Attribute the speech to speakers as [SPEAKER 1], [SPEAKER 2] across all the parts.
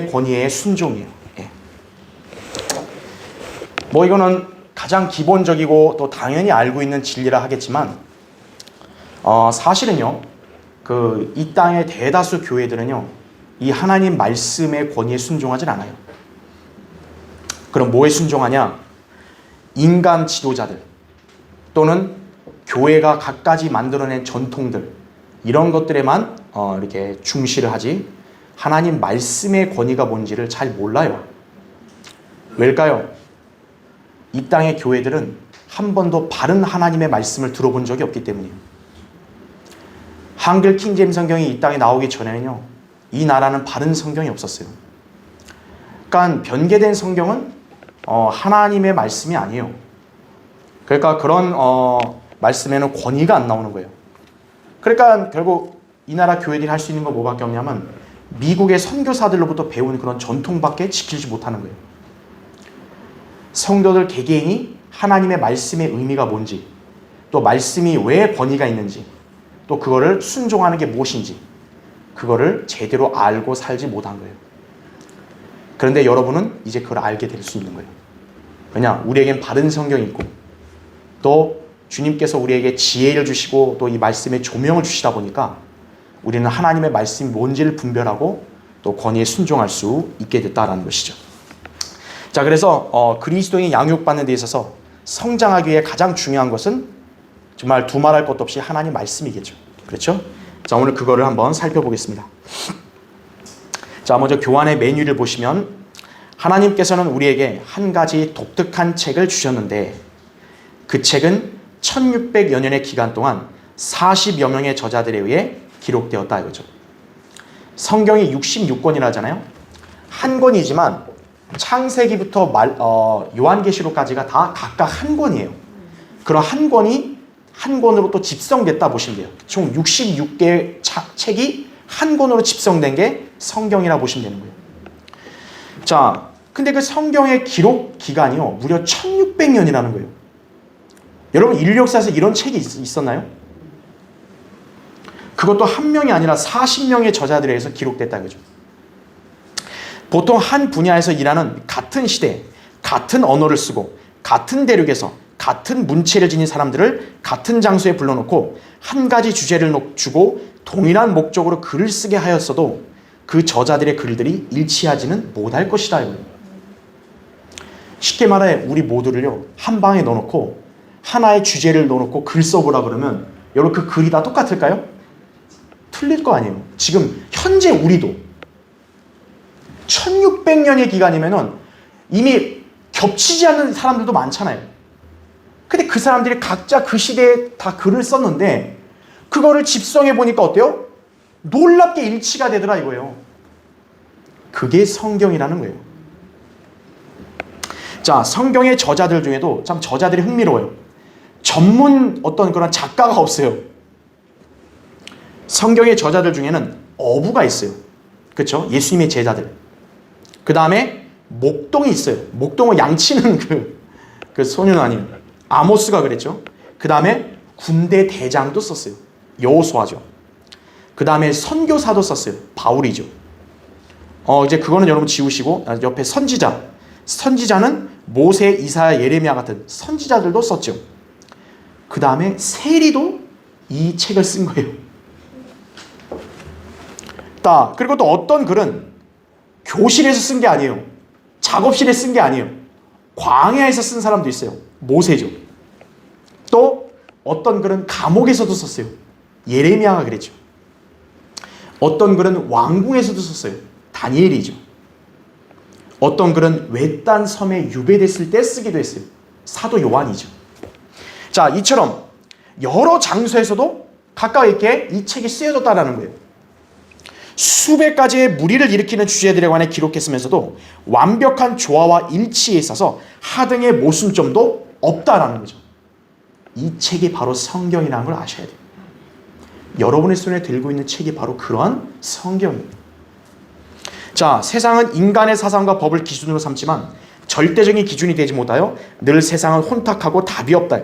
[SPEAKER 1] 권위에 순종이에요. 예. 뭐 이거는 가장 기본적이고 또 당연히 알고 있는 진리라 하겠지만 사실은요, 이 땅의 대다수 교회들은요, 이 하나님 말씀의 권위에 순종하진 않아요. 그럼 뭐에 순종하냐? 인간 지도자들 또는 교회가 갖가지 만들어낸 전통들, 이런 것들에만 이렇게 중시를 하지, 하나님 말씀의 권위가 뭔지를 잘 몰라요. 왜일까요? 이 땅의 교회들은 한 번도 바른 하나님의 말씀을 들어본 적이 없기 때문이에요. 한글 킹제임 성경이 이 땅에 나오기 전에는요, 이 나라는 바른 성경이 없었어요. 그러니까 변개된 성경은 하나님의 말씀이 아니에요. 그러니까 그런 말씀에는 권위가 안 나오는 거예요. 그러니까 결국 이 나라 교회들이 할 수 있는 건 뭐밖에 없냐면 미국의 선교사들로부터 배운 그런 전통밖에 지키지 못하는 거예요. 성도들 개개인이 하나님의 말씀의 의미가 뭔지, 또 말씀이 왜 권위가 있는지, 또 그거를 순종하는 게 무엇인지, 그거를 제대로 알고 살지 못한 거예요. 그런데 여러분은 이제 그걸 알게 될 수 있는 거예요. 왜냐? 우리에겐 바른 성경이 있고, 또 주님께서 우리에게 지혜를 주시고 또 이 말씀에 조명을 주시다 보니까 우리는 하나님의 말씀이 뭔지를 분별하고 또 권위에 순종할 수 있게 됐다라는 것이죠. 자, 그래서 그리스도인이 양육받는 데 있어서 성장하기 위해 가장 중요한 것은 정말 두말할 것도 없이 하나님 말씀이겠죠. 그렇죠? 자, 오늘 그거를 한번 살펴보겠습니다. 자, 먼저 교환의 메뉴를 보시면 하나님께서는 우리에게 한 가지 독특한 책을 주셨는데, 그 책은 1600여 년의 기간 동안 40여 명의 저자들에 의해 기록되었다 이거죠. 성경이 66권이라 하잖아요. 한 권이지만 창세기부터 요한계시록까지가 다 각각 한 권이에요. 그런 한 권이 한 권으로 또 집성됐다 보시면 돼요. 총 66개의 책이 한 권으로 집성된 게 성경이라 보시면 되는 거예요. 자, 근데 그 성경의 기록 기간이요, 무려 1600년이라는 거예요. 여러분, 인류 역사에서 이런 책이 있었나요? 그것도 한 명이 아니라 40명의 저자들에 의해서 기록됐다 그죠. 보통 한 분야에서 일하는 같은 시대, 같은 언어를 쓰고 같은 대륙에서 같은 문체를 지닌 사람들을 같은 장소에 불러놓고 한 가지 주제를 주고 동일한 목적으로 글을 쓰게 하였어도 그 저자들의 글들이 일치하지는 못할 것이다. 쉽게 말해 우리 모두를요, 한 방에 넣어놓고 하나의 주제를 넣어놓고 글 써보라 그러면 여러분 그 글이 다 똑같을까요? 틀릴 거 아니에요. 지금 현재 우리도 1600년의 기간이면은 이미 겹치지 않는 사람들도 많잖아요. 근데 그 사람들이 각자 그 시대에 다 글을 썼는데 그거를 집성해 보니까 어때요? 놀랍게 일치가 되더라 이거예요. 그게 성경이라는 거예요. 자, 성경의 저자들 중에도 참 저자들이 흥미로워요. 전문 어떤 그런 작가가 없어요. 성경의 저자들 중에는 어부가 있어요. 그렇죠? 예수님의 제자들. 그 다음에 목동이 있어요. 목동은 양치는 그 소년 아니에요. 아모스가 그랬죠. 그 다음에 군대 대장도 썼어요. 여호수아죠. 그 다음에 선교사도 썼어요. 바울이죠. 이제 그거는 여러분 지우시고 옆에 선지자. 선지자는 모세, 이사야, 예레미야 같은 선지자들도 썼죠. 그 다음에 세리도 이 책을 쓴 거예요. 그리고 또 어떤 글은 교실에서 쓴 게 아니에요. 작업실에 쓴 게 아니에요. 광야에서 쓴 사람도 있어요. 모세죠. 또 어떤 글은 감옥에서도 썼어요. 예레미야가 그랬죠. 어떤 글은 왕궁에서도 썼어요. 다니엘이죠. 어떤 글은 외딴 섬에 유배됐을 때 쓰기도 했어요. 사도 요한이죠. 자, 이처럼 여러 장소에서도 각각 이렇게 이 책이 쓰여졌다는 거예요. 수백 가지의 무리를 일으키는 주제들에 관해 기록했으면서도 완벽한 조화와 일치에 있어서 하등의 모순점도 없다라는 거죠. 이 책이 바로 성경이라는 걸 아셔야 돼요. 여러분의 손에 들고 있는 책이 바로 그러한 성경입니다. 자, 세상은 인간의 사상과 법을 기준으로 삼지만 절대적인 기준이 되지 못하여 늘 세상은 혼탁하고 답이 없다.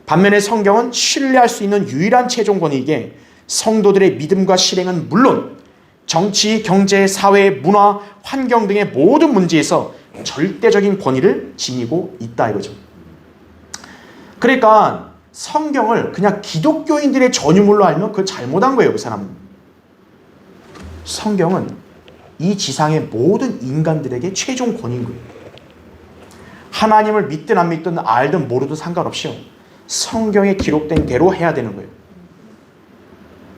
[SPEAKER 1] 반면에 성경은 신뢰할 수 있는 유일한 최종권이기에 성도들의 믿음과 실행은 물론 정치, 경제, 사회, 문화, 환경 등의 모든 문제에서 절대적인 권위를 지니고 있다 이거죠. 그러니까 성경을 그냥 기독교인들의 전유물로 알면 그걸 잘못한 거예요, 그 사람은. 성경은 이 지상의 모든 인간들에게 최종 권위인 거예요. 하나님을 믿든 안 믿든 알든 모르든 상관없이요, 성경에 기록된 대로 해야 되는 거예요.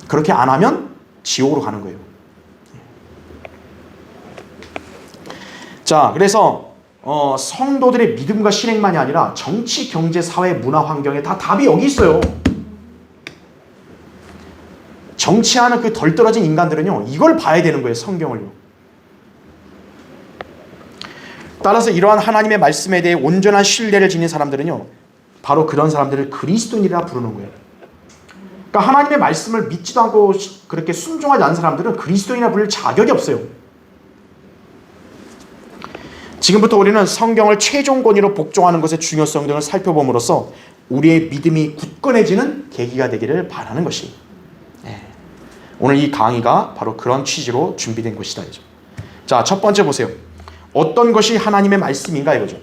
[SPEAKER 1] 그렇게 안 하면 지옥으로 가는 거예요. 자, 그래서 성도들의 믿음과 실행만이 아니라 정치, 경제, 사회, 문화, 환경에 다 답이 여기 있어요. 정치하는 그 덜 떨어진 인간들은요, 이걸 봐야 되는 거예요, 성경을요. 따라서 이러한 하나님의 말씀에 대해 온전한 신뢰를 지닌 사람들은요, 바로 그런 사람들을 그리스도인이라 부르는 거예요. 그러니까 하나님의 말씀을 믿지도 않고 그렇게 순종하지 않는 사람들은 그리스도인이라 부를 자격이 없어요. 지금부터 우리는 성경을 최종 권위로 복종하는 것의 중요성 등을 살펴봄으로써 우리의 믿음이 굳건해지는 계기가 되기를 바라는 것이, 오늘 이 강의가 바로 그런 취지로 준비된 것이다 이거죠. 자, 첫 번째 보세요. 어떤 것이 하나님의 말씀인가 이거죠.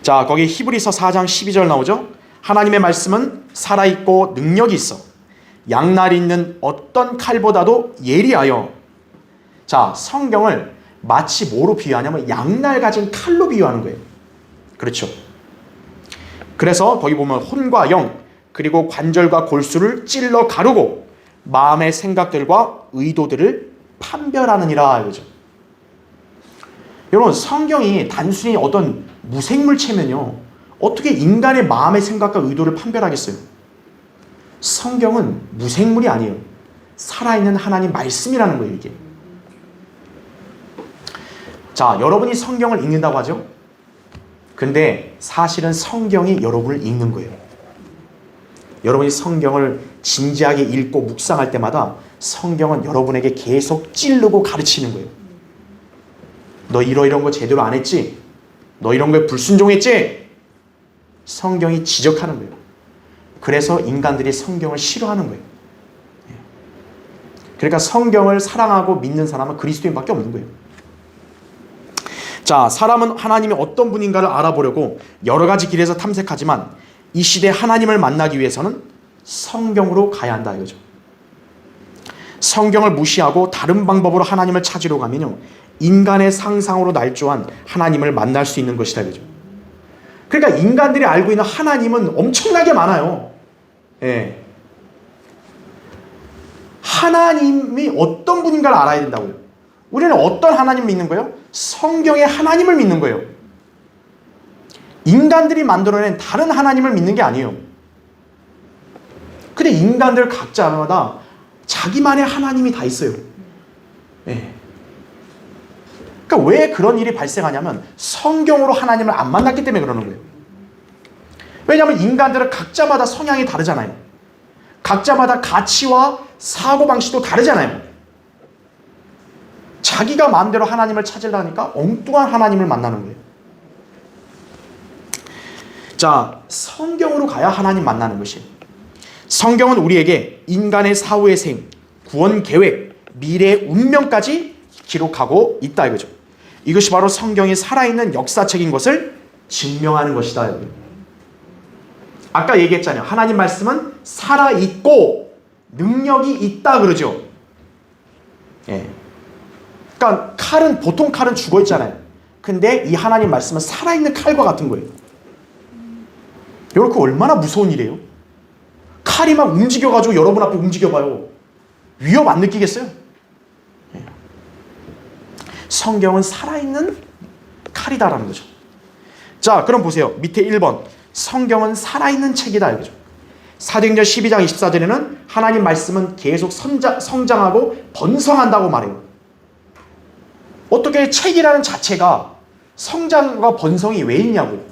[SPEAKER 1] 자, 거기 히브리서 4장 12절 나오죠. 하나님의 말씀은 살아있고 능력이 있어 양날이 있는 어떤 칼보다도 예리하여. 자, 성경을 마치 뭐로 비유하냐면 양날 가진 칼로 비유하는 거예요. 그렇죠. 그래서 거기 보면 혼과 영 그리고 관절과 골수를 찔러 가르고 마음의 생각들과 의도들을 판별하느니라 이거죠. 여러분, 성경이 단순히 어떤 무생물체면요, 어떻게 인간의 마음의 생각과 의도를 판별하겠어요? 성경은 무생물이 아니에요. 살아있는 하나님 말씀이라는 거예요, 이게. 자, 여러분이 성경을 읽는다고 하죠? 근데 사실은 성경이 여러분을 읽는 거예요. 여러분이 성경을 진지하게 읽고 묵상할 때마다 성경은 여러분에게 계속 찌르고 가르치는 거예요. 너 이런 거 제대로 안 했지? 너 이런 거에 불순종했지? 성경이 지적하는 거예요. 그래서 인간들이 성경을 싫어하는 거예요. 그러니까 성경을 사랑하고 믿는 사람은 그리스도인밖에 없는 거예요. 자, 사람은 하나님이 어떤 분인가를 알아보려고 여러 가지 길에서 탐색하지만 이 시대 하나님을 만나기 위해서는 성경으로 가야 한다 이거죠. 성경을 무시하고 다른 방법으로 하나님을 찾으러 가면요, 인간의 상상으로 날조한 하나님을 만날 수 있는 것이다 이거죠. 그러니까 인간들이 알고 있는 하나님은 엄청나게 많아요. 예. 하나님이 어떤 분인가를 알아야 된다고요. 우리는 어떤 하나님을 믿는 거예요? 성경의 하나님을 믿는 거예요. 인간들이 만들어낸 다른 하나님을 믿는 게 아니에요. 근데 인간들 각자마다 자기만의 하나님이 다 있어요. 예. 그러니까 왜 그런 일이 발생하냐면 성경으로 하나님을 안 만났기 때문에 그러는 거예요. 왜냐하면 인간들은 각자마다 성향이 다르잖아요. 각자마다 가치와 사고방식도 다르잖아요. 자기가 마음대로 하나님을 찾으려니까 엉뚱한 하나님을 만나는 거예요. 자, 성경으로 가야 하나님 만나는 것이에요. 성경은 우리에게 인간의 사후의 생, 구원 계획, 미래의 운명까지 기록하고 있다 이거죠. 이것이 바로 성경이 살아있는 역사책인 것을 증명하는 것이다. 아까 얘기했잖아요. 하나님 말씀은 살아있고 능력이 있다 그러죠. 예. 그러니까 보통 칼은 죽어있잖아요. 근데 이 하나님 말씀은 살아있는 칼과 같은 거예요. 여러분, 그 얼마나 무서운 일이에요? 칼이 막 움직여가지고 여러분 앞에 움직여봐요. 위협 안 느끼겠어요? 예. 성경은 살아있는 칼이다라는 거죠. 자, 그럼 보세요. 밑에 1번. 성경은 살아있는 책이다 이거죠. 사도행전 12장 24절에는 하나님 말씀은 계속 성장하고 번성한다고 말해요. 어떻게 책이라는 자체가 성장과 번성이 왜 있냐고.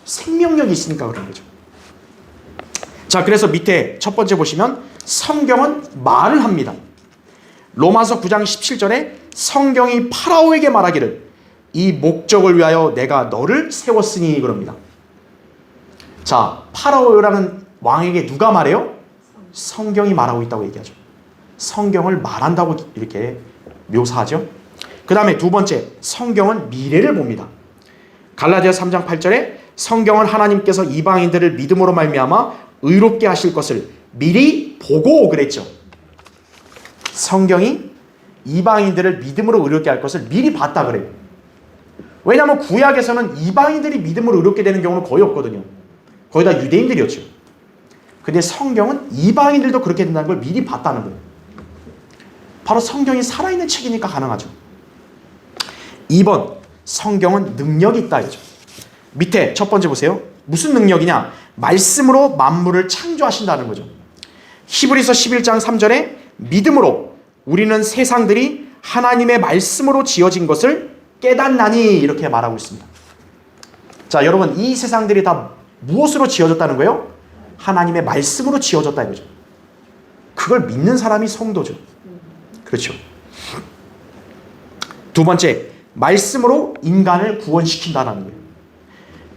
[SPEAKER 1] 생명력이 있으니까 그런 거죠. 자, 그래서 밑에 첫 번째 보시면 성경은 말을 합니다. 로마서 9장 17절에 성경이 파라오에게 말하기를 이 목적을 위하여 내가 너를 세웠으니 그럽니다. 자, 파라오라는 왕에게 누가 말해요? 성경이 말하고 있다고 얘기하죠. 성경을 말한다고 이렇게 묘사하죠. 그 다음에 두 번째, 성경은 미래를 봅니다. 갈라디아 3장 8절에 성경은 하나님께서 이방인들을 믿음으로 말미암아 의롭게 하실 것을 미리 보고 그랬죠. 성경이 이방인들을 믿음으로 의롭게 할 것을 미리 봤다 그래요. 왜냐하면 구약에서는 이방인들이 믿음으로 의롭게 되는 경우는 거의 없거든요. 거의 다 유대인들이었죠. 근데 성경은 이방인들도 그렇게 된다는 걸 미리 봤다는 거예요. 바로 성경이 살아있는 책이니까 가능하죠. 2번, 성경은 능력이 있다 이죠. 밑에 첫 번째 보세요. 무슨 능력이냐? 말씀으로 만물을 창조하신다는 거죠. 히브리서 11장 3절에 믿음으로 우리는 세상들이 하나님의 말씀으로 지어진 것을 깨닫나니 이렇게 말하고 있습니다. 자, 여러분, 이 세상들이 다 무엇으로 지어졌다는 거예요? 하나님의 말씀으로 지어졌다 이거죠. 그걸 믿는 사람이 성도죠. 그렇죠. 두 번째, 말씀으로 인간을 구원시킨다는 거예요.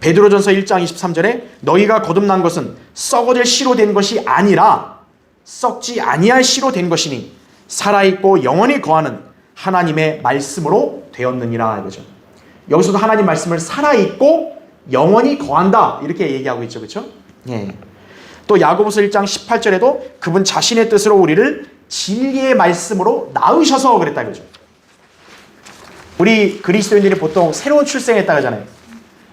[SPEAKER 1] 베드로전서 1장 23절에 너희가 거듭난 것은 썩어질 씨로 된 것이 아니라 썩지 아니할 씨로 된 것이니 살아있고 영원히 거하는 하나님의 말씀으로 되었느니라 이거죠. 여기서도 하나님 말씀을 살아있고 영원히 거한다 이렇게 얘기하고 있죠. 그렇죠? 예. 또 야고보서 1장 18절에도 그분 자신의 뜻으로 우리를 진리의 말씀으로 낳으셔서 그랬다 이거죠. 우리 그리스도인들이 보통 새로운 출생했다 그러잖아요.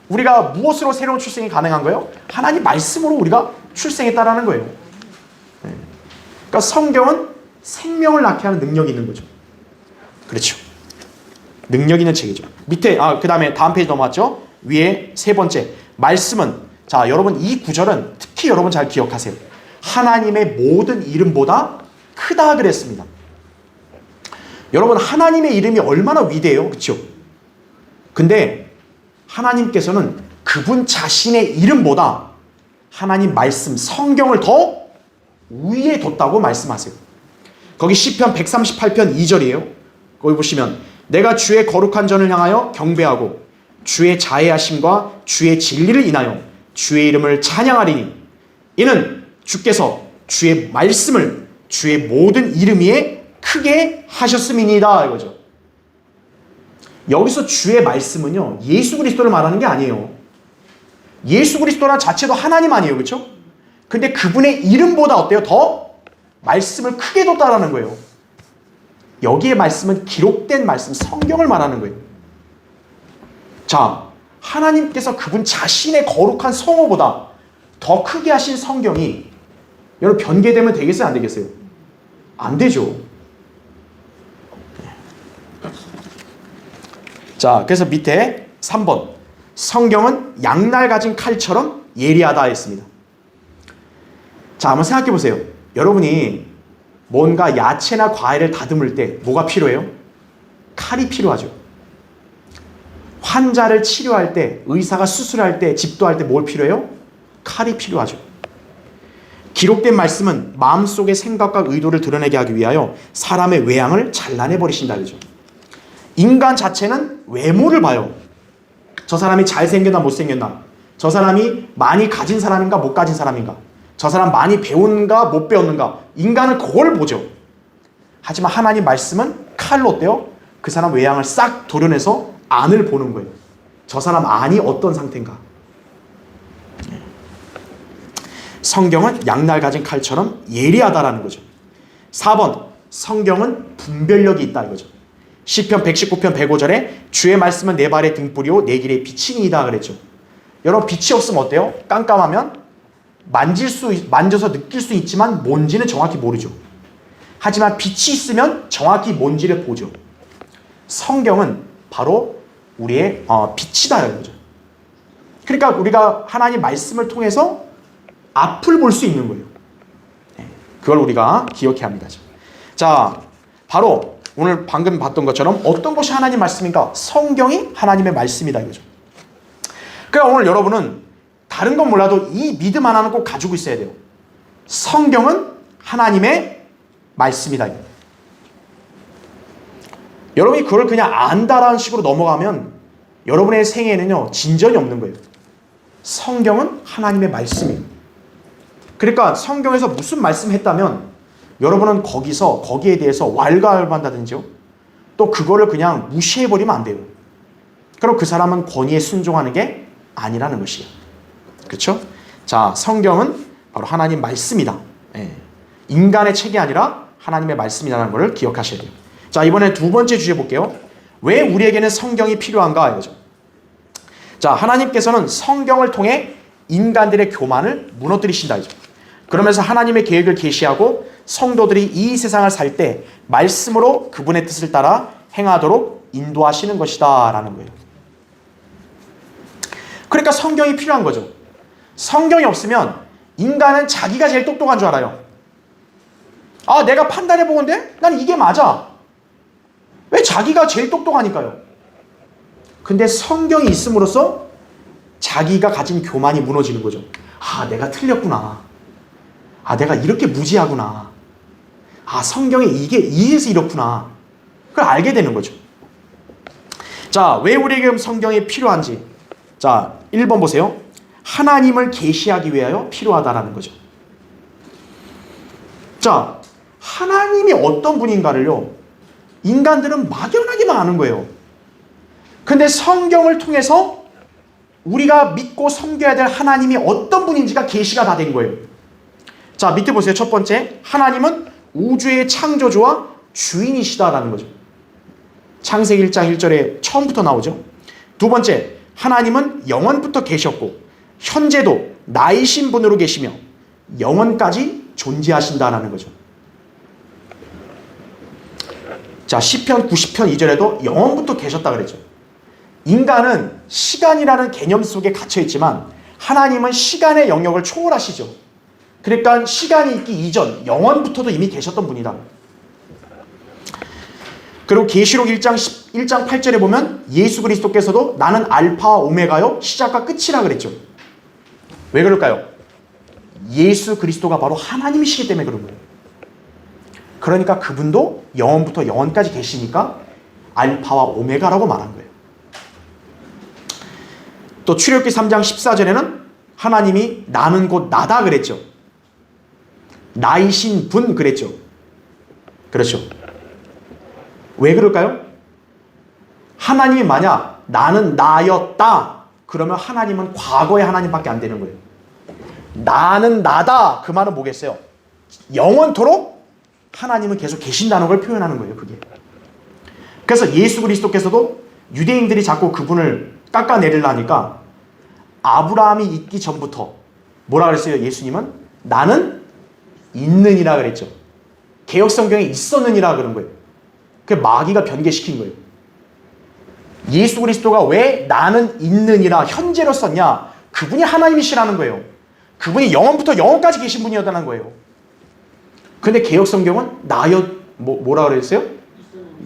[SPEAKER 1] 우리가 무엇으로 새로운 출생이 가능한 거예요? 하나님 말씀으로 우리가 출생했다라는 거예요. 그러니까 성경은 생명을 낳게 하는 능력이 있는 거죠. 그렇죠. 능력 있는 책이죠. 밑에 그 다음에 다음 페이지 넘어왔죠. 위에 세 번째 말씀은, 자 여러분 이 구절은 특히 여러분 잘 기억하세요. 하나님의 모든 이름보다 크다 그랬습니다. 여러분 하나님의 이름이 얼마나 위대해요. 그렇죠? 근데 하나님께서는 그분 자신의 이름보다 하나님 말씀 성경을 더 위에 뒀다고 말씀하세요. 거기 시편 138편 2절이에요. 거기 보시면 내가 주의 거룩한 전을 향하여 경배하고 주의 자애하심과 주의 진리를 인하여 주의 이름을 찬양하리니 이는 주께서 주의 말씀을 주의 모든 이름 위에 크게 하셨음이니이다 이거죠. 여기서 주의 말씀은요 예수 그리스도를 말하는 게 아니에요. 예수 그리스도란 자체도 하나님 아니에요. 그렇죠? 근데 그분의 이름보다 어때요? 더 말씀을 크게 뒀다라는 거예요. 여기에 말씀은 기록된 말씀 성경을 말하는 거예요. 자, 하나님께서 그분 자신의 거룩한 성호보다 더 크게 하신 성경이 여러분 변개되면 되겠어요? 안 되겠어요? 안 되죠. 자, 그래서 밑에 3번 성경은 양날 가진 칼처럼 예리하다 했습니다. 자, 한번 생각해 보세요. 여러분이 뭔가 야채나 과일을 다듬을 때 뭐가 필요해요? 칼이 필요하죠. 환자를 치료할 때, 의사가 수술할 때, 집도할 때 뭘 필요해요? 칼이 필요하죠. 기록된 말씀은 마음속의 생각과 의도를 드러내게 하기 위하여 사람의 외양을 잘라내버리신다 그러죠. 인간 자체는 외모를 봐요. 저 사람이 잘생겼나 못생겼나, 저 사람이 많이 가진 사람인가 못 가진 사람인가, 저 사람 많이 배운가 못 배웠는가, 인간은 그걸 보죠. 하지만 하나님 말씀은 칼로 어때요? 그 사람 외양을 싹 도려내서 안을 보는 거예요. 저 사람 안이 어떤 상태인가. 성경은 양날 가진 칼처럼 예리하다라는 거죠. 4번 성경은 분별력이 있다 이거죠. 시편 119편 105절에 주의 말씀은 내 발의 등불이요 내 길의 빛이니이다 그랬죠. 여러분 빛이 없으면 어때요? 깜깜하면 만져서 느낄 수 있지만 뭔지는 정확히 모르죠. 하지만 빛이 있으면 정확히 뭔지를 보죠. 성경은 바로 우리의 빛이다라는 거죠. 그러니까 우리가 하나님 말씀을 통해서 앞을 볼 수 있는 거예요. 그걸 우리가 기억해야 합니다. 자, 바로 오늘 방금 봤던 것처럼 어떤 것이 하나님 말씀인가? 성경이 하나님의 말씀이다 이거죠. 그러니까 오늘 여러분은 다른 건 몰라도 이 믿음 하나는 꼭 가지고 있어야 돼요. 성경은 하나님의 말씀이다 이거예요. 여러분이 그걸 그냥 안다라는 식으로 넘어가면 여러분의 생애에는요 진전이 없는 거예요. 성경은 하나님의 말씀이에요. 그러니까 성경에서 무슨 말씀했다면 여러분은 거기에 대해서 왈가왈부한다든지요. 또 그거를 그냥 무시해버리면 안 돼요. 그럼 그 사람은 권위에 순종하는 게 아니라는 것이에요. 그렇죠? 자, 성경은 바로 하나님 말씀이다. 예. 인간의 책이 아니라 하나님의 말씀이라는 것을 기억하셔야 돼요. 자, 이번에 두 번째 주제 볼게요. 왜 우리에게는 성경이 필요한가 이거죠. 자, 하나님께서는 성경을 통해 인간들의 교만을 무너뜨리신다 이죠. 그러면서 하나님의 계획을 계시하고 성도들이 이 세상을 살 때 말씀으로 그분의 뜻을 따라 행하도록 인도하시는 것이다 라는 거예요. 그러니까 성경이 필요한 거죠. 성경이 없으면 인간은 자기가 제일 똑똑한 줄 알아요. 아, 내가 판단해 보건데 난 이게 맞아. 왜? 자기가 제일 똑똑하니까요. 근데 성경이 있음으로써 자기가 가진 교만이 무너지는 거죠. 아, 내가 틀렸구나. 아, 내가 이렇게 무지하구나. 아, 성경에 이게 이래서 이렇구나. 그걸 알게 되는 거죠. 자, 왜 우리에게 성경이 필요한지. 자, 1번 보세요. 하나님을 계시하기 위하여 필요하다라는 거죠. 자, 하나님이 어떤 분인가를요, 인간들은 막연하게만 아는 거예요. 근데 성경을 통해서 우리가 믿고 섬겨야 될 하나님이 어떤 분인지가 계시가 다 된 거예요. 자, 밑에 보세요. 첫 번째, 하나님은 우주의 창조주와 주인이시다라는 거죠. 창세기 1장 1절에 처음부터 나오죠. 두 번째, 하나님은 영원부터 계셨고 현재도 나이신 분으로 계시며 영원까지 존재하신다라는 거죠. 자, 시편 90편 2절에도 영원부터 계셨다 그랬죠. 인간은 시간이라는 개념 속에 갇혀 있지만 하나님은 시간의 영역을 초월하시죠. 그러니까 시간이 있기 이전 영원부터도 이미 계셨던 분이다. 그리고 계시록 1장 8절에 보면 예수 그리스도께서도 나는 알파와 오메가요 시작과 끝이라 그랬죠. 왜 그럴까요? 예수 그리스도가 바로 하나님이시기 때문에 그런 거예요. 그러니까 그분도 영원부터 영원까지 계시니까 알파와 오메가라고 말한 거예요. 또 출애굽기 3장 14절에는 하나님이 나는 곧 나다 그랬죠. 나이신 분 그랬죠. 그렇죠. 왜 그럴까요? 하나님이 만약 나는 나였다 그러면 하나님은 과거의 하나님밖에 안 되는 거예요. 나는 나다 그 말은 뭐겠어요? 영원토록 하나님은 계속 계신다는 걸 표현하는 거예요. 그게. 그래서 예수 그리스도께서도 유대인들이 자꾸 그분을 깎아내리려니까 아브라함이 있기 전부터 뭐라 그랬어요? 예수님은 나는 있느니라 그랬죠. 개역성경에 있었느니라 그런 거예요. 그 마귀가 변개시킨 거예요. 예수 그리스도가 왜 나는 있느니라 현재로 썼냐? 그분이 하나님이시라는 거예요. 그분이 영원부터 영원까지 계신 분이었다는 거예요. 근데 개역성경은 뭐라 그랬어요?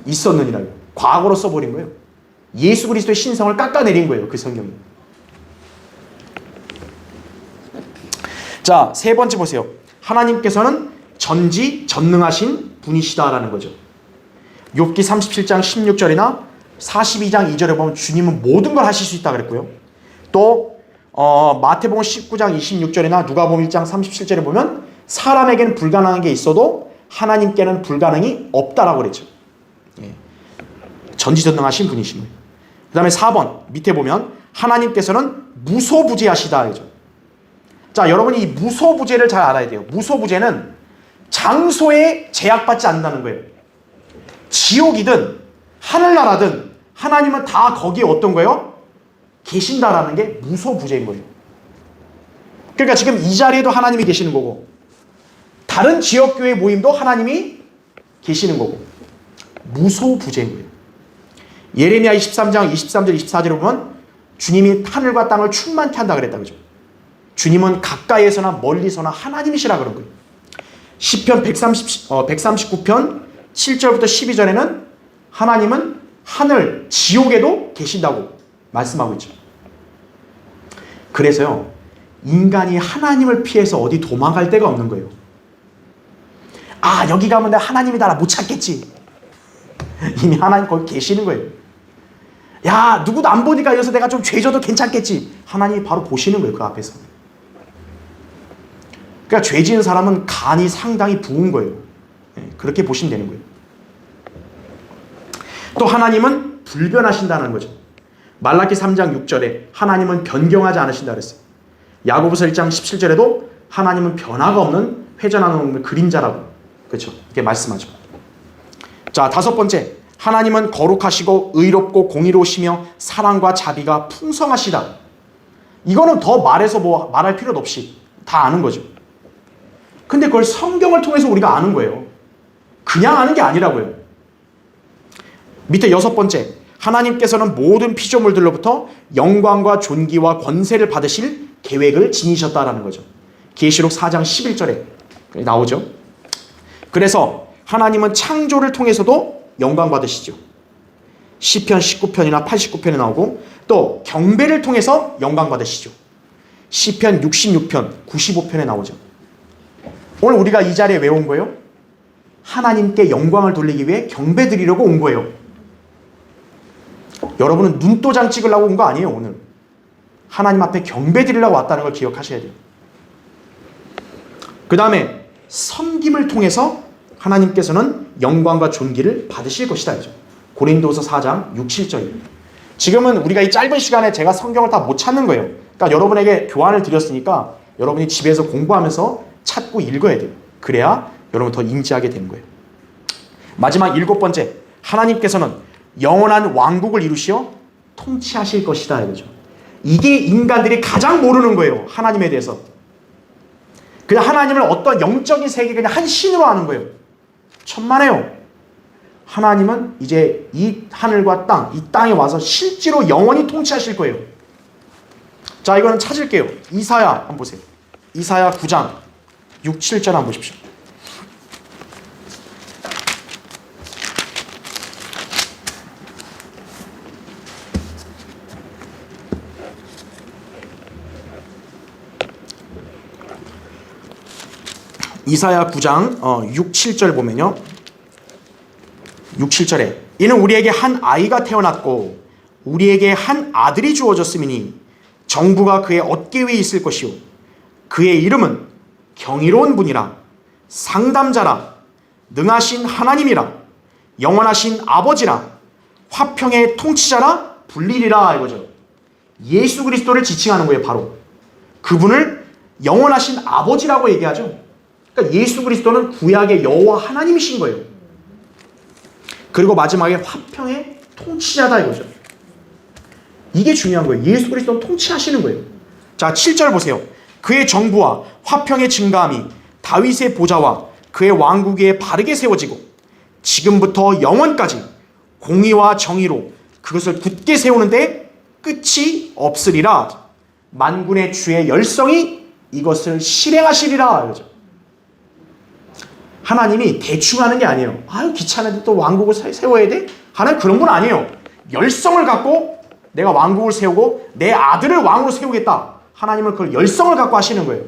[SPEAKER 1] 있었느니라. 과거로 써버린 거예요. 예수 그리스도의 신성을 깎아내린 거예요. 그 성경이. 자, 세 번째 보세요. 하나님께서는 전지전능하신 분이시다라는 거죠. 욥기 37장 16절이나 42장 2절에 보면 주님은 모든 걸 하실 수 있다 그랬고요. 또 마태복음 19장 26절이나 누가복음 1장 37절에 보면 사람에게는 불가능한 게 있어도 하나님께는 불가능이 없다라고 그랬죠. 예. 전지전능하신 분이신 거예요. 그 다음에 4번 밑에 보면 하나님께서는 무소부재하시다 그죠. 자, 여러분이 이 무소부재를 잘 알아야 돼요. 무소부재는 장소에 제약받지 않는다는 거예요. 지옥이든 하늘나라든 하나님은 다 거기에 어떤 거예요? 계신다라는 게 무소부재인 거예요. 그러니까 지금 이 자리에도 하나님이 계시는 거고 다른 지역교회 모임도 하나님이 계시는 거고 무소부재인 거예요. 예레미야 23장 23절 24절에 보면 주님이 하늘과 땅을 충만케 한다 그랬다 그죠. 주님은 가까이에서나 멀리서나 하나님이시라 그런 거예요. 시편 139편 7절부터 12절에는 하나님은 하늘, 지옥에도 계신다고 말씀하고 있죠. 그래서요, 인간이 하나님을 피해서 어디 도망갈 데가 없는 거예요. 아, 여기 가면 내가 하나님이다, 나 못 찾겠지. 이미 하나님 거기 계시는 거예요. 야, 누구도 안 보니까 여기서 내가 좀 죄져도 괜찮겠지. 하나님이 바로 보시는 거예요, 그 앞에서. 그러니까 죄 지은 사람은 간이 상당히 부은 거예요. 그렇게 보시면 되는 거예요. 또 하나님은 불변하신다는 거죠. 말라기 3장 6절에 하나님은 변경하지 않으신다 그랬어요. 야고보서 1장 17절에도 하나님은 변화가 없는 회전하는 그림자라고 그렇죠. 이렇게 말씀하죠. 자, 다섯 번째, 하나님은 거룩하시고 의롭고 공의로우시며 사랑과 자비가 풍성하시다. 이거는 더 말해서 뭐 말할 필요도 없이 다 아는 거죠. 근데 그걸 성경을 통해서 우리가 아는 거예요. 그냥 아는 게 아니라고요. 밑에 여섯 번째, 하나님께서는 모든 피조물들로부터 영광과 존귀와 권세를 받으실 계획을 지니셨다라는 거죠. 계시록 4장 11절에 나오죠. 그래서 하나님은 창조를 통해서도 영광 받으시죠. 시편 19편이나 89편에 나오고 또 경배를 통해서 영광 받으시죠. 시편 66편, 95편에 나오죠. 오늘 우리가 이 자리에 왜 온 거예요? 하나님께 영광을 돌리기 위해 경배 드리려고 온 거예요. 여러분은 눈도장 찍으려고 온 거 아니에요. 오늘 하나님 앞에 경배 드리려고 왔다는 걸 기억하셔야 돼요. 그 다음에 섬김을 통해서 하나님께서는 영광과 존귀를 받으실 것이다. 고린도서 4장 6, 7절입니다. 지금은 우리가 이 짧은 시간에 제가 성경을 다 못 찾는 거예요. 그러니까 여러분에게 교환을 드렸으니까 여러분이 집에서 공부하면서 찾고 읽어야 돼요. 그래야 여러분 더 인지하게 되는 거예요. 마지막 일곱 번째, 하나님께서는 영원한 왕국을 이루시어 통치하실 것이다. 이거죠. 이게 인간들이 가장 모르는 거예요. 하나님에 대해서. 그냥 하나님을 어떤 영적인 세계 그냥 한 신으로 아는 거예요. 천만에요. 하나님은 이제 이 하늘과 땅, 이 땅에 와서 실제로 영원히 통치하실 거예요. 자, 이거는 찾을게요. 이사야 한번 보세요. 이사야 9장 6, 7절 한번 보십시오. 이사야 9장 6, 7절 보면요. 6, 7절에 이는 우리에게 한 아이가 태어났고 우리에게 한 아들이 주어졌음이니 정부가 그의 어깨 위에 있을 것이요 그의 이름은 경이로운 분이라 상담자라 능하신 하나님이라 영원하신 아버지라 화평의 통치자라 불리리라 이거죠. 예수 그리스도를 지칭하는 거예요. 바로 그분을 영원하신 아버지라고 얘기하죠. 그러니까 예수 그리스도는 구약의 여호와 하나님이신 거예요. 그리고 마지막에 화평의 통치자다 이거죠. 이게 중요한 거예요. 예수 그리스도는 통치하시는 거예요. 자, 7절 보세요. 그의 정부와 화평의 증가함이 다윗의 보좌와 그의 왕국 위에 바르게 세워지고 지금부터 영원까지 공의와 정의로 그것을 굳게 세우는데 끝이 없으리라. 만군의 주의 열성이 이것을 실행하시리라 이거죠. 하나님이 대충 하는 게 아니에요. 아유 귀찮은데 또 왕국을 세워야 돼? 하나님 그런 분 아니에요. 열성을 갖고 내가 왕국을 세우고 내 아들을 왕으로 세우겠다. 하나님은 그걸 열성을 갖고 하시는 거예요.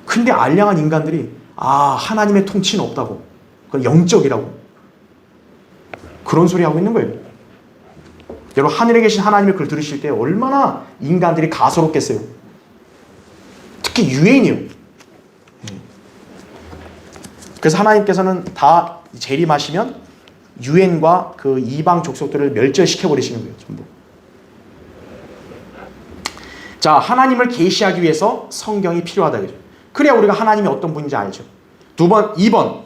[SPEAKER 1] 근데 알량한 인간들이 하나님의 통치는 없다고. 그건 영적이라고. 그런 소리 하고 있는 거예요. 여러분 하늘에 계신 하나님의 글 들으실 때 얼마나 인간들이 가소롭겠어요. 특히 유엔이요. 그래서 하나님께서는 다 재림하시면 유엔과 그 이방 족속들을 멸절시켜 버리시는 거예요. 전부. 자, 하나님을 계시하기 위해서 성경이 필요하다 그죠. 그래야 우리가 하나님이 어떤 분인지 알죠. 2번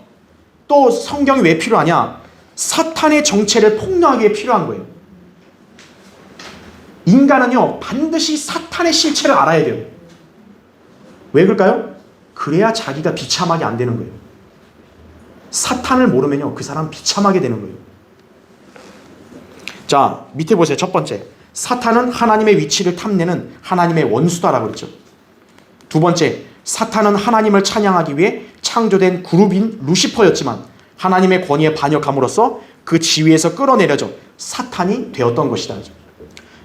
[SPEAKER 1] 또 성경이 왜 필요하냐? 사탄의 정체를 폭로하기 위해 필요한 거예요. 인간은요 반드시 사탄의 실체를 알아야 돼요. 왜 그럴까요? 그래야 자기가 비참하게 안 되는 거예요. 사탄을 모르면요 그 사람 비참하게 되는 거예요. 자, 밑에 보세요. 첫 번째, 사탄은 하나님의 위치를 탐내는 하나님의 원수다라고 그랬죠. 두 번째, 사탄은 하나님을 찬양하기 위해 창조된 그룹인 루시퍼였지만 하나님의 권위에 반역함으로써 그 지위에서 끌어내려져 사탄이 되었던 것이다.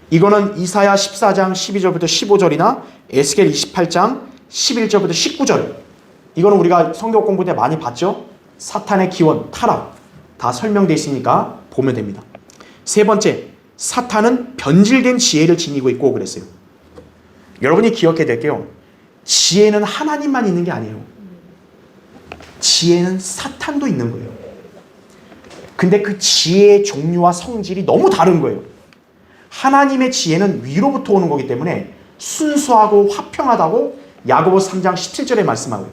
[SPEAKER 1] 이거는 이사야 14장 12절부터 15절이나 에스겔 28장 11절부터 19절. 이거는 우리가 성경 공부 때 많이 봤죠. 사탄의 기원, 타락 다 설명되어 있으니까 보면 됩니다. 세 번째, 사탄은 변질된 지혜를 지니고 있고 그랬어요. 여러분이 기억해야 될게요. 지혜는 하나님만 있는 게 아니에요. 지혜는 사탄도 있는 거예요. 근데 그 지혜의 종류와 성질이 너무 다른 거예요. 하나님의 지혜는 위로부터 오는 거기 때문에 순수하고 화평하다고 야고보서 3장 17절에 말씀하고요.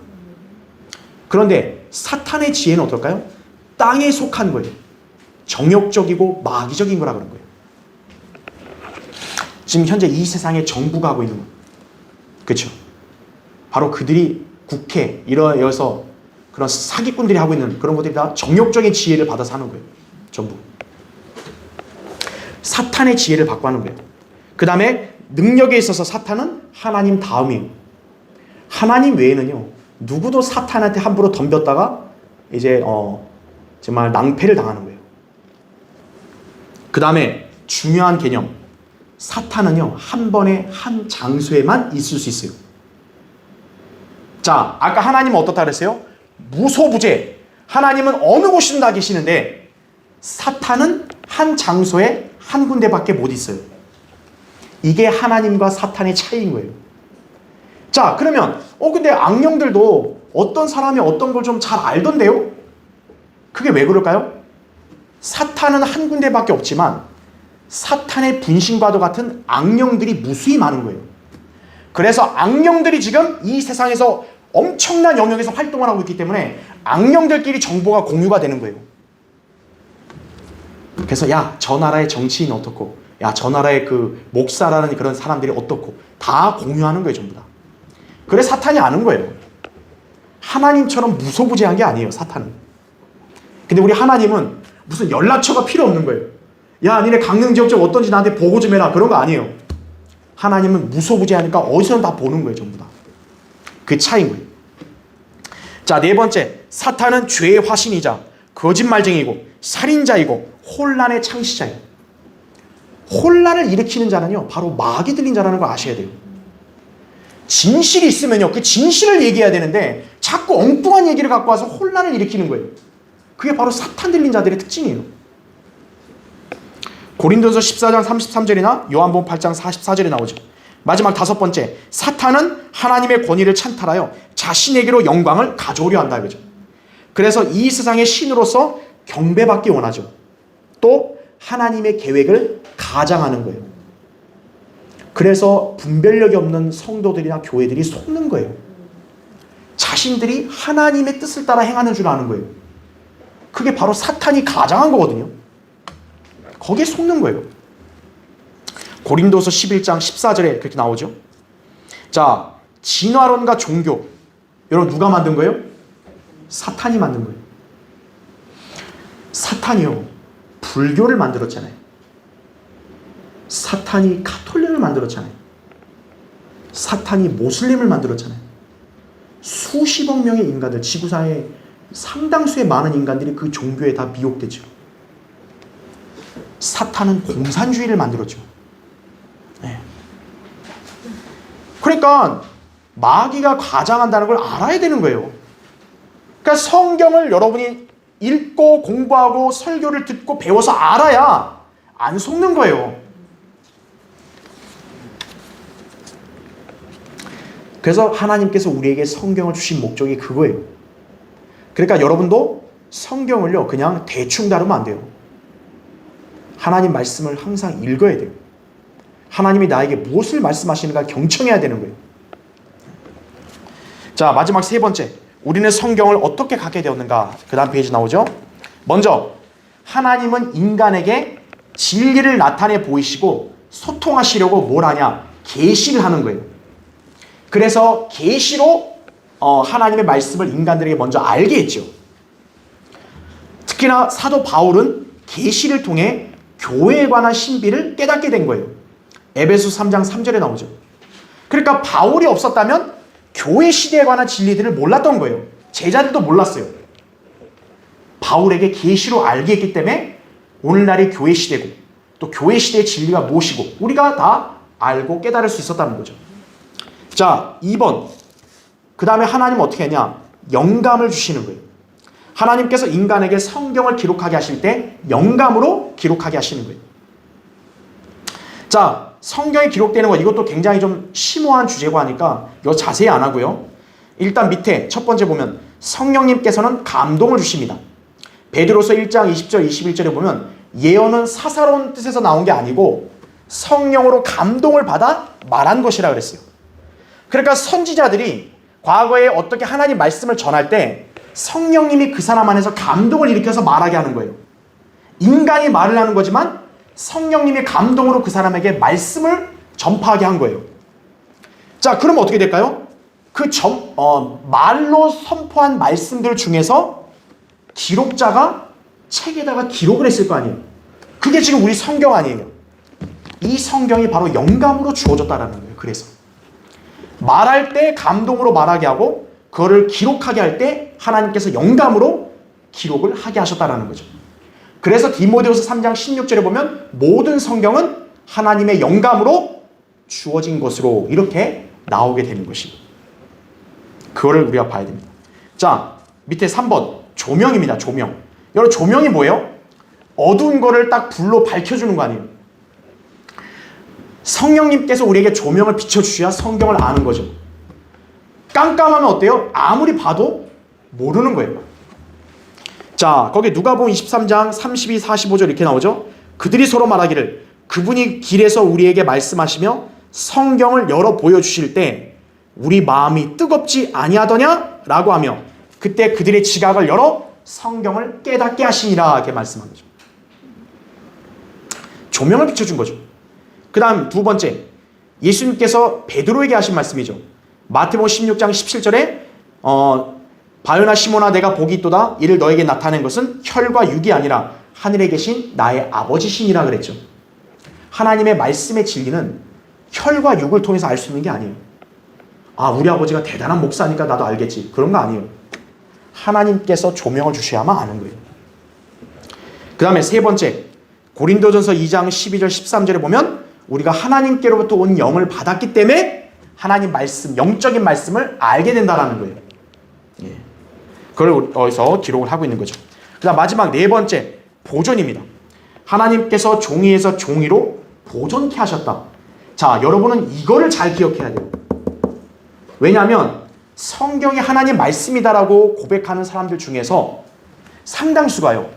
[SPEAKER 1] 그런데 사탄의 지혜는 어떨까요? 땅에 속한 거예요. 정욕적이고 마귀적인 거라 그런 거예요. 지금 현재 이 세상에 정부가 하고 있는 거예요. 그렇죠? 바로 그들이 국회 이러여서 그런 사기꾼들이 하고 있는 그런 것들이 다 정욕적인 지혜를 받아서 하는 거예요. 전부. 사탄의 지혜를 받고 하는 거예요. 그 다음에 능력에 있어서 사탄은 하나님 다음이에요. 하나님 외에는요, 누구도 사탄한테 함부로 덤볐다가 이제 정말 낭패를 당하는 거예요. 그 다음에 중요한 개념, 사탄은요 한 번에 한 장소에만 있을 수 있어요. 자, 아까 하나님은 어떻다 그랬어요? 무소부재. 하나님은 어느 곳이든 다 계시는데 사탄은 한 장소에 한 군데밖에 못 있어요. 이게 하나님과 사탄의 차이인 거예요. 자, 그러면 근데 악령들도 어떤 사람이 어떤 걸 좀 잘 알던데요? 그게 왜 그럴까요? 사탄은 한 군데밖에 없지만 사탄의 분신과도 같은 악령들이 무수히 많은 거예요. 그래서 악령들이 지금 이 세상에서 엄청난 영역에서 활동을 하고 있기 때문에 악령들끼리 정보가 공유가 되는 거예요. 그래서 야, 저 나라의 정치인 어떻고, 야, 저 나라의 그 목사라는 그런 사람들이 어떻고 다 공유하는 거예요, 전부 다. 그래 사탄이 아는 거예요. 하나님처럼 무소부재한 게 아니에요, 사탄은. 근데 우리 하나님은 무슨 연락처가 필요 없는 거예요. 야, 니네 강릉지역적 어떤지 나한테 보고 좀 해라. 그런 거 아니에요. 하나님은 무소부재하니까 어디서든 다 보는 거예요, 전부 다. 그 차이인 거예요. 자, 네 번째, 사탄은 죄의 화신이자 거짓말쟁이고 살인자이고 혼란의 창시자예요. 혼란을 일으키는 자는요 바로 마귀 들린 자라는 걸 아셔야 돼요. 진실이 있으면요 그 진실을 얘기해야 되는데 자꾸 엉뚱한 얘기를 갖고 와서 혼란을 일으키는 거예요. 그게 바로 사탄 들린 자들의 특징이에요. 고린도서 14장 33절이나 요한복음 8장 44절에 나오죠. 마지막 다섯 번째, 사탄은 하나님의 권위를 찬탈하여 자신에게로 영광을 가져오려 한다 이거죠. 그래서 이 세상의 신으로서 경배받기 원하죠. 또 하나님의 계획을 가장하는 거예요. 그래서 분별력이 없는 성도들이나 교회들이 속는 거예요. 자신들이 하나님의 뜻을 따라 행하는 줄 아는 거예요. 그게 바로 사탄이 가장한 거거든요. 거기에 속는 거예요. 고린도서 11장 14절에 그렇게 나오죠. 자, 진화론과 종교, 여러분 누가 만든 거예요? 사탄이 만든 거예요. 사탄이요 불교를 만들었잖아요. 사탄이 가톨릭을 만들었잖아요. 사탄이 모슬림을 만들었잖아요. 수십억 명의 인간들, 지구상의 상당수의 많은 인간들이 그 종교에 다 미혹되죠. 사탄은 공산주의를 만들었죠. 네. 그러니까 마귀가 과장한다는 걸 알아야 되는 거예요. 그러니까 성경을 여러분이 읽고 공부하고 설교를 듣고 배워서 알아야 안 속는 거예요. 그래서 하나님께서 우리에게 성경을 주신 목적이 그거예요. 그러니까 여러분도 성경을요 그냥 대충 다루면 안 돼요. 하나님 말씀을 항상 읽어야 돼요. 하나님이 나에게 무엇을 말씀하시는가 경청해야 되는 거예요. 자, 마지막 세 번째, 우리는 성경을 어떻게 갖게 되었는가? 그 다음 페이지 나오죠. 먼저 하나님은 인간에게 진리를 나타내 보이시고 소통하시려고 뭘 하냐? 계시를 하는 거예요. 그래서 계시로 하나님의 말씀을 인간들에게 먼저 알게 했죠. 특히나 사도 바울은 계시를 통해 교회에 관한 신비를 깨닫게 된 거예요. 에베소 3장 3절에 나오죠. 그러니까 바울이 없었다면 교회 시대에 관한 진리들을 몰랐던 거예요. 제자들도 몰랐어요. 바울에게 계시로 알게 했기 때문에 오늘날의 교회 시대고 또 교회 시대의 진리가 무엇이고 우리가 다 알고 깨달을 수 있었다는 거죠. 자, 2번. 그 다음에 하나님은 어떻게 하냐? 영감을 주시는 거예요. 하나님께서 인간에게 성경을 기록하게 하실 때 영감으로 기록하게 하시는 거예요. 자, 성경에 기록되는 것, 이것도 굉장히 좀 심오한 주제고 하니까 이거 자세히 안 하고요. 일단 밑에 첫 번째 보면 성령님께서는 감동을 주십니다. 베드로서 1장 20절 21절에 보면 예언은 사사로운 뜻에서 나온 게 아니고 성령으로 감동을 받아 말한 것이라 그랬어요. 그러니까 선지자들이 과거에 어떻게 하나님 말씀을 전할 때 성령님이 그 사람 안에서 감동을 일으켜서 말하게 하는 거예요. 인간이 말을 하는 거지만 성령님이 감동으로 그 사람에게 말씀을 전파하게 한 거예요. 자, 그러면 어떻게 될까요? 말로 선포한 말씀들 중에서 기록자가 책에다가 기록을 했을 거 아니에요. 그게 지금 우리 성경 아니에요. 이 성경이 바로 영감으로 주어졌다라는 거예요. 그래서 말할 때 감동으로 말하게 하고 그거를 기록하게 할 때 하나님께서 영감으로 기록을 하게 하셨다라는 거죠. 그래서 디모데후서 3장 16절에 보면 모든 성경은 하나님의 영감으로 주어진 것으로 이렇게 나오게 되는 것이고, 그거를 우리가 봐야 됩니다. 자, 밑에 3번 조명입니다. 조명. 여러분, 조명이 뭐예요? 어두운 거를 딱 불로 밝혀주는 거 아니에요. 성령님께서 우리에게 조명을 비춰주셔야 성경을 아는 거죠. 깜깜하면 어때요? 아무리 봐도 모르는 거예요. 자, 거기 누가복음 23장 32, 45절 이렇게 나오죠. 그들이 서로 말하기를 그분이 길에서 우리에게 말씀하시며 성경을 열어 보여주실 때 우리 마음이 뜨겁지 아니하더냐? 라고 하며 그때 그들의 지각을 열어 성경을 깨닫게 하시니라 이렇게 말씀한 거죠. 조명을 비춰준 거죠. 그 다음 두 번째, 예수님께서 베드로에게 하신 말씀이죠. 마태복음 16장 17절에 바요나 시몬아 내가 복이 있도다. 이를 너에게 나타낸 것은 혈과 육이 아니라 하늘에 계신 나의 아버지시니라 그랬죠. 하나님의 말씀의 진리는 혈과 육을 통해서 알 수 있는 게 아니에요. 아, 우리 아버지가 대단한 목사니까 나도 알겠지. 그런 거 아니에요. 하나님께서 조명을 주셔야만 아는 거예요. 그 다음에 세 번째, 고린도전서 2장 12절 13절에 보면 우리가 하나님께로부터 온 영을 받았기 때문에 하나님 말씀, 영적인 말씀을 알게 된다는 거예요. 예. 그걸 어디서 기록을 하고 있는 거죠. 그 다음 마지막 네 번째, 보존입니다. 하나님께서 종이에서 종이로 보존케 하셨다. 자, 여러분은 이거를 잘 기억해야 돼요. 왜냐하면 성경이 하나님 말씀이다라고 고백하는 사람들 중에서 상당수가요,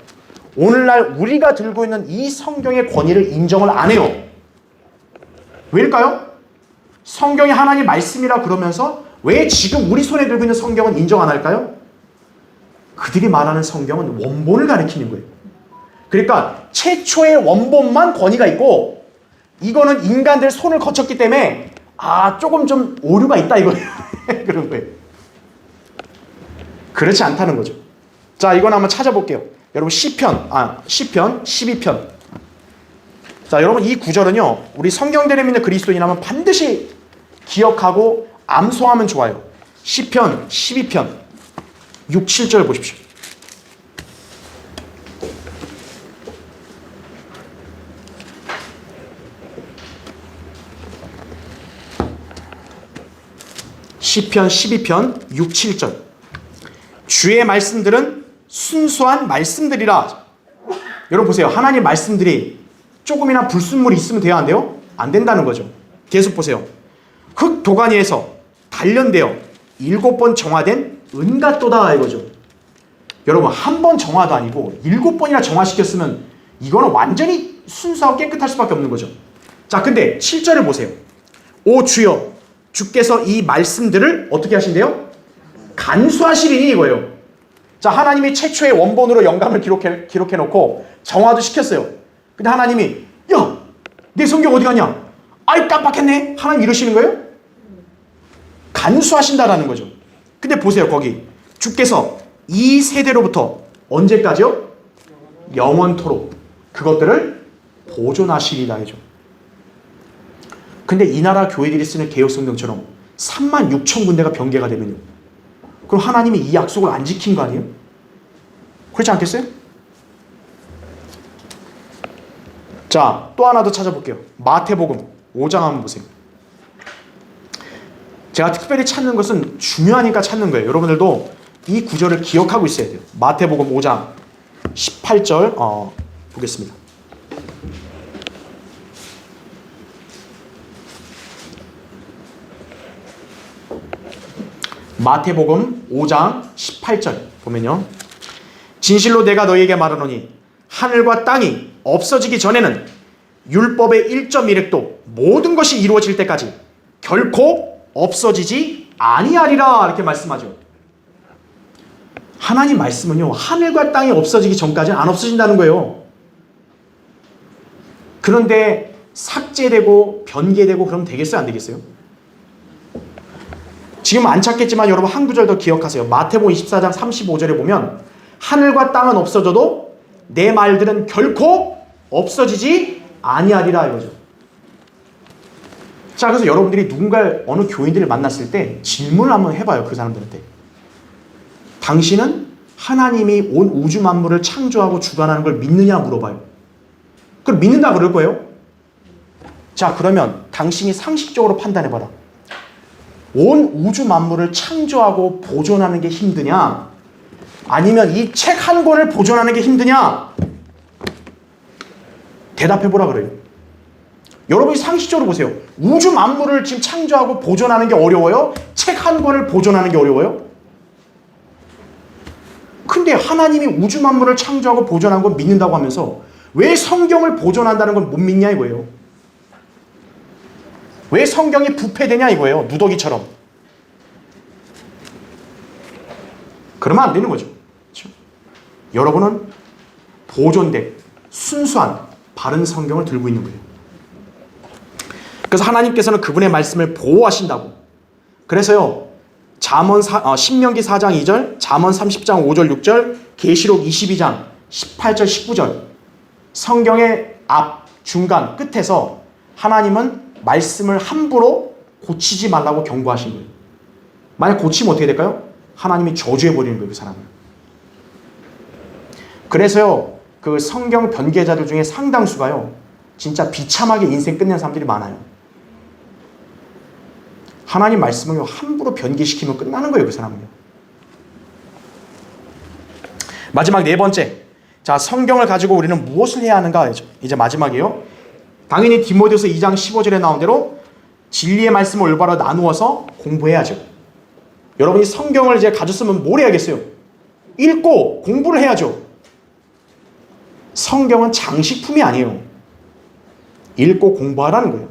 [SPEAKER 1] 오늘날 우리가 들고 있는 이 성경의 권위를 인정을 안 해요. 왜일까요? 성경이 하나님 말씀이라 그러면서 왜 지금 우리 손에 들고 있는 성경은 인정 안 할까요? 그들이 말하는 성경은 원본을 가리키는 거예요. 그러니까 최초의 원본만 권위가 있고 이거는 인간들 손을 거쳤기 때문에 조금 좀 오류가 있다 이거예요. 그런 거예요. 그렇지 않다는 거죠. 자, 이건 한번 찾아볼게요. 여러분 시편 12편. 자, 여러분 이 구절은요, 우리 성경대를 믿는 그리스도인이라면 반드시 기억하고 암송하면 좋아요. 시편 12편 6, 7절 보십시오. 시편 12편 6, 7절. 주의 말씀들은 순수한 말씀들이라. 여러분 보세요. 하나님 말씀들이 조금이나 불순물이 있으면 돼야 안 돼요? 안 된다는 거죠. 계속 보세요. 흙 도가니에서 단련되어 7번 정화된 은갓도다 이거죠. 여러분 한 번 정화도 아니고 7번이나 정화시켰으면 이거는 완전히 순수하고 깨끗할 수밖에 없는 거죠. 자, 근데 7절을 보세요. 오 주여, 주께서 이 말씀들을 어떻게 하신대요? 간수하시리니 이거예요. 자, 하나님이 최초의 원본으로 영감을 기록해 놓고 정화도 시켰어요. 근데 하나님이 야, 내 성경 어디 갔냐? 아이 깜빡했네. 하나님 이러시는 거예요? 간수하신다라는 거죠. 근데 보세요. 거기 주께서 이 세대로부터 언제까지요? 영원토록 그것들을 보존하시리라 하죠. 근데 이 나라 교회들이 쓰는 개혁성경처럼 36,000군데가 변개가 되면요, 그럼 하나님이 이 약속을 안 지킨 거 아니에요? 그렇지 않겠어요? 자, 또 하나 더 찾아볼게요. 마태복음 5장 한번 보세요. 제가 특별히 찾는 것은 중요하니까 찾는 거예요. 여러분들도 이 구절을 기억하고 있어야 돼요. 마태복음 5장 18절 보겠습니다. 마태복음 5장 18절 보면요. 진실로 내가 너희에게 말하노니 하늘과 땅이 없어지기 전에는 율법의 1.1획도 모든 것이 이루어질 때까지 결코 없어지지 아니하리라 이렇게 말씀하죠. 하나님 말씀은요, 하늘과 땅이 없어지기 전까지는 안 없어진다는 거예요. 그런데 삭제되고 변개되고 그러면 되겠어요, 안 되겠어요? 지금 안 찾겠지만 여러분 한 구절 더 기억하세요. 마태복음 24장 35절에 보면 하늘과 땅은 없어져도 내 말들은 결코 없어지지 아니하리라 이거죠. 자, 그래서 여러분들이 누군가 어느 교인들을 만났을 때 질문을 한번 해봐요. 그 사람들한테. 당신은 하나님이 온 우주 만물을 창조하고 주관하는 걸 믿느냐 물어봐요. 그럼 믿는다 그럴 거예요. 자, 그러면 당신이 상식적으로 판단해봐라. 온 우주 만물을 창조하고 보존하는 게 힘드냐? 아니면 이 책 한 권을 보존하는 게 힘드냐? 대답해보라 그래요. 여러분이 상식적으로 보세요. 우주 만물을 지금 창조하고 보존하는 게 어려워요? 책 한 권을 보존하는 게 어려워요? 근데 하나님이 우주 만물을 창조하고 보존한 건 믿는다고 하면서 왜 성경을 보존한다는 건 못 믿냐 이거예요. 왜 성경이 부패되냐 이거예요. 누더기처럼. 그러면 안 되는 거죠. 그렇죠? 여러분은 보존된 순수한 바른 성경을 들고 있는 거예요. 그래서 하나님께서는 그분의 말씀을 보호하신다고. 그래서요. 신명기 4장 2절, 잠언 30장 5절 6절, 계시록 22장 18절 19절 성경의 앞, 중간, 끝에서 하나님은 말씀을 함부로 고치지 말라고 경고하신 거예요. 만약 고치면 어떻게 될까요? 하나님이 저주해버리는 거예요, 그 사람을. 그래서요, 그 성경 변개자들 중에 상당수가요, 진짜 비참하게 인생 끝낸 사람들이 많아요. 하나님 말씀을 함부로 변개시키면 끝나는 거예요, 그 사람은요. 마지막 네 번째. 자, 성경을 가지고 우리는 무엇을 해야 하는가? 이제 마지막이에요. 당연히 디모데후서 2장 15절에 나온 대로 진리의 말씀을 올바로 나누어서 공부해야죠. 여러분이 성경을 이제 가졌으면 뭘 해야겠어요? 읽고 공부를 해야죠. 성경은 장식품이 아니에요. 읽고 공부하라는 거예요.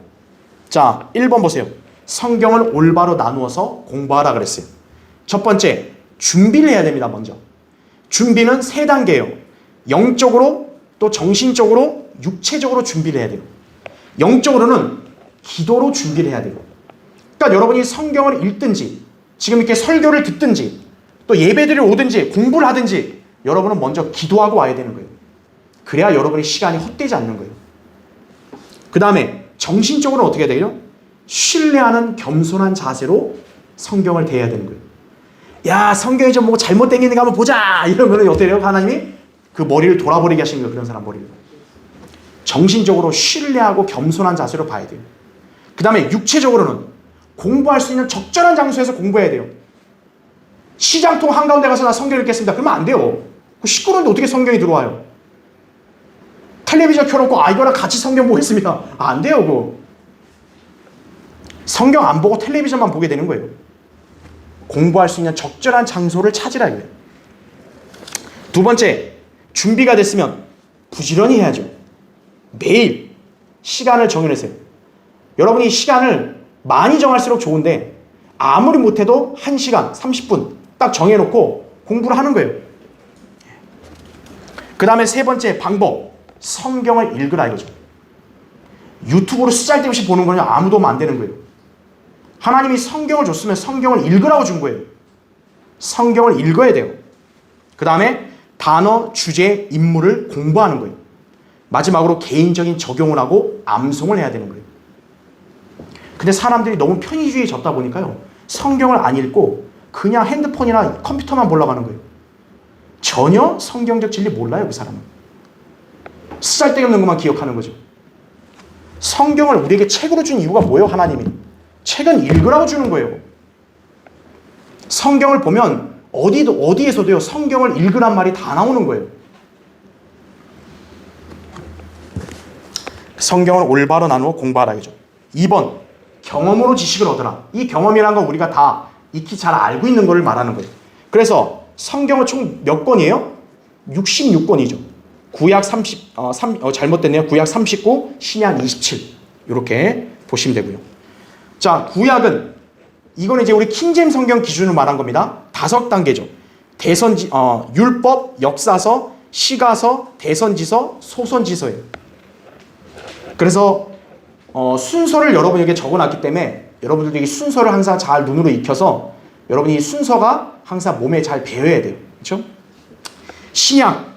[SPEAKER 1] 자, 1번 보세요. 성경을 올바로 나누어서 공부하라 그랬어요. 첫 번째, 준비를 해야 됩니다. 먼저. 준비는 세 단계예요. 영적으로, 또 정신적으로, 육체적으로 준비를 해야 돼요. 영적으로는 기도로 준비를 해야 돼요. 그러니까 여러분이 성경을 읽든지 지금 이렇게 설교를 듣든지 또 예배드리러 오든지 공부를 하든지 여러분은 먼저 기도하고 와야 되는 거예요. 그래야 여러분의 시간이 헛되지 않는 거예요. 그 다음에 정신적으로는 어떻게 해야 돼요? 신뢰하는 겸손한 자세로 성경을 대해야 되는 거예요. 야, 성경이 좀 뭐 잘못된 게 있는가 한번 보자 이러면 어떻게 돼요? 하나님이 그 머리를 돌아버리게 하시는 거예요. 그런 사람 머리를. 정신적으로 신뢰하고 겸손한 자세로 봐야 돼요. 그 다음에 육체적으로는 공부할 수 있는 적절한 장소에서 공부해야 돼요. 시장통 한가운데 가서 나 성경 읽겠습니다. 그러면 안 돼요. 시끄러운데 어떻게 성경이 들어와요? 텔레비전 켜놓고 이거랑 같이 성경 보겠습니다. 안 돼요, 그거. 성경 안 보고 텔레비전만 보게 되는 거예요. 공부할 수 있는 적절한 장소를 찾으라 이거예요. 두 번째, 준비가 됐으면 부지런히 해야죠. 매일 시간을 정해내세요. 여러분이 시간을 많이 정할수록 좋은데 아무리 못해도 1시간 30분 딱 정해놓고 공부를 하는 거예요. 그 다음에 세 번째 방법, 성경을 읽으라 이거죠. 유튜브로 쓰잘데없이 보는 거는 아무 도움 안 되는 거예요. 하나님이 성경을 줬으면 성경을 읽으라고 준 거예요. 성경을 읽어야 돼요. 그 다음에 단어, 주제, 인물을 공부하는 거예요. 마지막으로 개인적인 적용을 하고 암송을 해야 되는 거예요. 근데 사람들이 너무 편의주의에 젖다 보니까요. 성경을 안 읽고 그냥 핸드폰이나 컴퓨터만 보려고 하는 거예요. 전혀 성경적 진리 몰라요, 그 사람은. 쓰잘데없는 것만 기억하는 거죠. 성경을 우리에게 책으로 준 이유가 뭐예요, 하나님이? 책은 읽으라고 주는 거예요. 성경을 보면 어디에서도요, 성경을 읽으란 말이 다 나오는 거예요. 성경을 올바로 나누어 공부하라 이죠. 2번, 경험으로 지식을 얻으라. 이 경험이라는 건 우리가 다 익히 잘 알고 있는 것을 말하는 거예요. 그래서 성경은 총 몇 권이에요? 66권이죠. 구약 잘못됐네요. 구약 39, 신약 27. 이렇게 보시면 되고요. 자, 구약은 이거는 이제 우리 킹제임 성경 기준으로 말한 겁니다. 5단계죠. 율법, 역사서, 시가서, 대선지서, 소선지서예요. 그래서 순서를 여러분에게 적어놨기 때문에 여러분들도 이 순서를 항상 잘 눈으로 익혀서 여러분이 이 순서가 항상 몸에 잘 배어야 돼요. 그렇죠? 신약,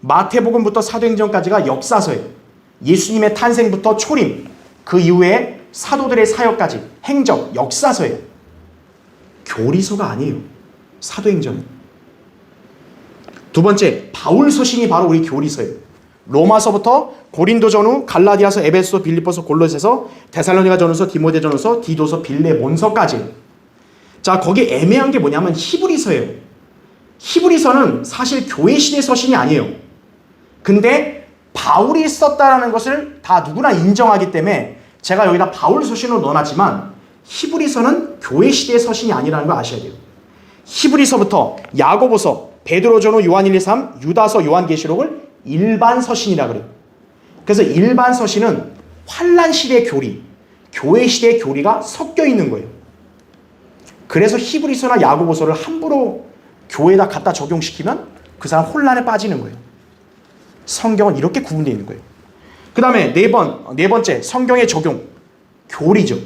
[SPEAKER 1] 마태복음부터 사도행전까지가 역사서예요. 예수님의 탄생부터 초림, 그 이후에 사도들의 사역까지 행적, 역사서예요. 교리서가 아니에요. 사도행전은. 두 번째, 바울 서신이 바로 우리 교리서예요. 로마서부터 고린도 전후, 갈라디아서, 에베소, 빌립보서, 골로새서, 데살로니가 전후서, 디모데 전후서, 디도서, 빌레몬서까지. 자, 거기 애매한 게 뭐냐면 히브리서예요. 히브리서는 사실 교회 시대 서신이 아니에요. 근데 바울이 썼다라는 것을 다 누구나 인정하기 때문에 제가 여기다 바울 서신으로 넣어놨지만 히브리서는 교회 시대의 서신이 아니라는 걸 아셔야 돼요. 히브리서부터 야고보서, 베드로 전후, 요한 1, 2, 3, 유다서, 요한계시록을 일반 서신이라 그래요. 그래서 일반 서신은 환란 시대의 교리, 교회 시대의 교리가 섞여 있는 거예요. 그래서 히브리서나 야고보서를 함부로 교회에다 갖다 적용시키면 그 사람 혼란에 빠지는 거예요. 성경은 이렇게 구분되어 있는 거예요. 그 다음에 네 번째 성경의 적용, 교리죠.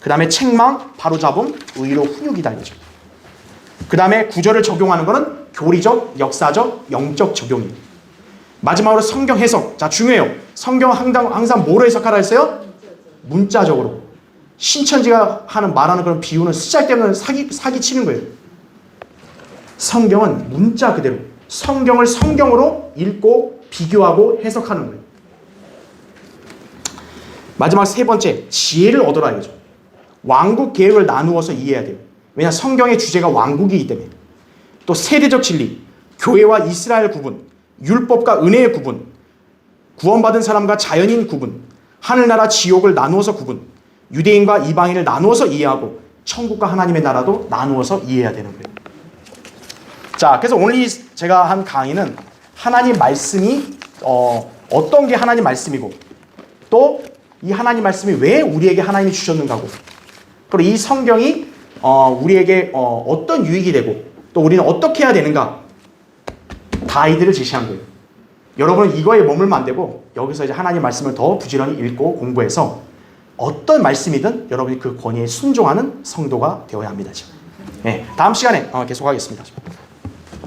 [SPEAKER 1] 그 다음에 책망, 바로잡음, 의로 훈육이다 이거죠. 그 다음에 구절을 적용하는 것은 교리적, 역사적, 영적 적용이에요. 마지막으로 성경 해석. 자, 중요해요. 성경 항상 뭐로 해석하라 했어요? 문자적으로. 신천지가 말하는 그런 비유는 쓰잘데없는 사기 치는 거예요. 성경은 문자 그대로 성경을 성경으로 읽고 비교하고 해석하는 거예요. 마지막 세 번째, 지혜를 얻어라 이거죠. 왕국 계획을 나누어서 이해해야 돼요. 왜냐, 성경의 주제가 왕국이기 때문에. 또 세대적 진리, 교회와 이스라엘 구분, 율법과 은혜의 구분, 구원받은 사람과 자연인 구분, 하늘나라 지옥을 나누어서 구분, 유대인과 이방인을 나누어서 이해하고 천국과 하나님의 나라도 나누어서 이해해야 되는 거예요. 자, 그래서 오늘 제가 한 강의는 하나님 말씀이 어떤 게 하나님 말씀이고 또 이 하나님 말씀이 왜 우리에게 하나님이 주셨는가고 그리고 이 성경이 우리에게 어떤 유익이 되고 또 우리는 어떻게 해야 되는가 가이드를 제시한 거예요. 여러분은 이거에 머물면 안 되고 여기서 이제 하나님 말씀을 더 부지런히 읽고 공부해서 어떤 말씀이든 여러분이 그 권위에 순종하는 성도가 되어야 합니다. 네, 다음 시간에 계속하겠습니다.